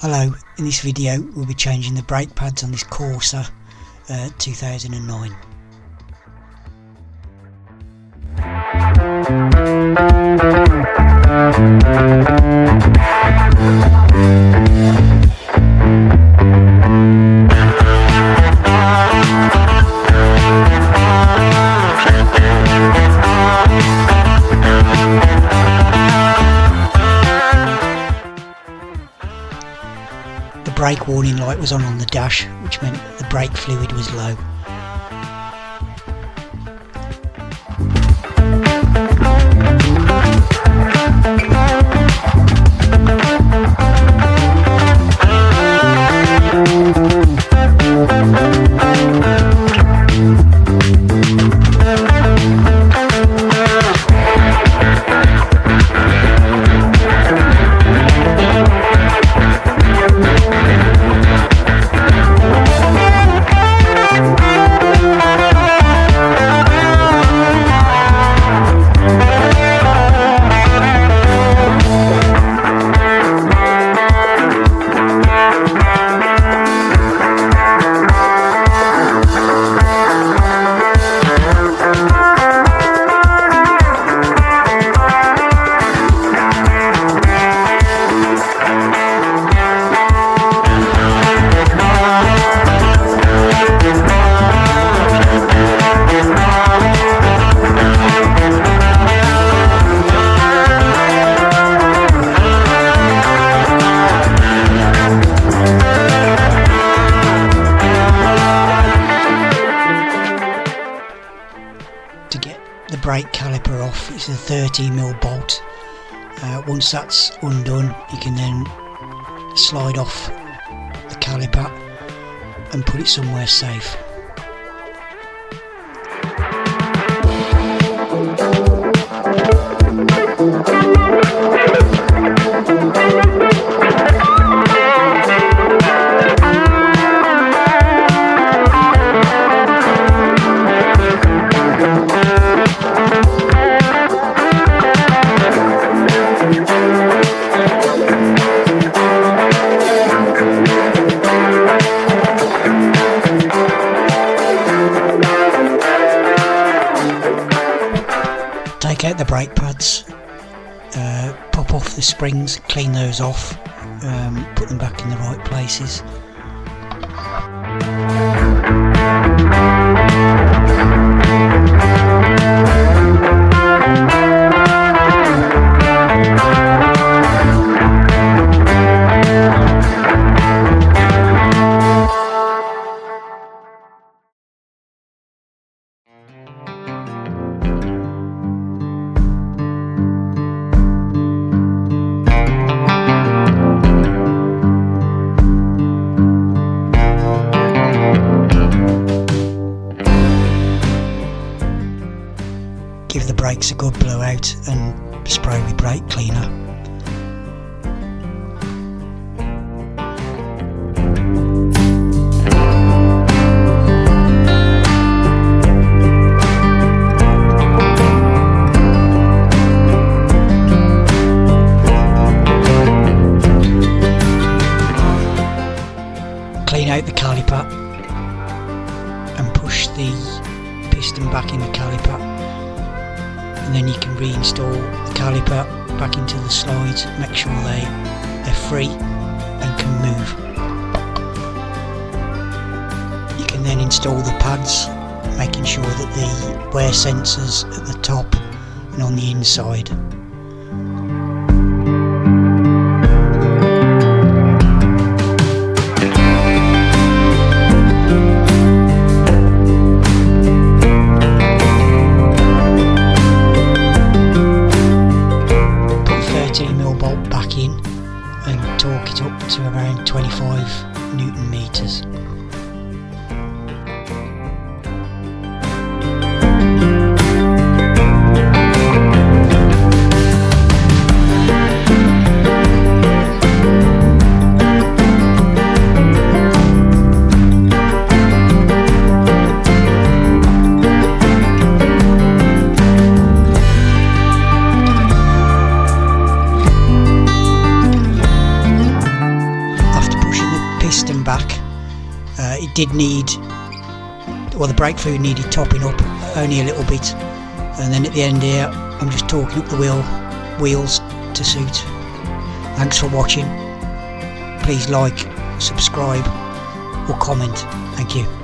Hello, in this video we'll be changing the brake pads on this Corsa 2009. The brake warning light was on the dash, which meant the brake fluid was low. To get the brake caliper off, it's a 30mm bolt. Once that's undone, you can then slide off the caliper and put it somewhere safe. Take out the brake pads, pop off the springs, clean those off, put them back in the right places. Give the brakes a good blowout and spray with brake cleaner. Clean out the caliper and push the piston back in the caliper, and then you can reinstall the caliper back into the slides, make sure they're free and can move. You can then install the pads, making sure that the wear sensors at the top and on the inside. Bolt back in and torque it up to around 25 Newton meters. back. It did need, well, the brake fluid needed topping up only a little bit, and then at the end here I'm just torquing up the wheels to suit. Thanks for watching. Please like, subscribe or comment. Thank you.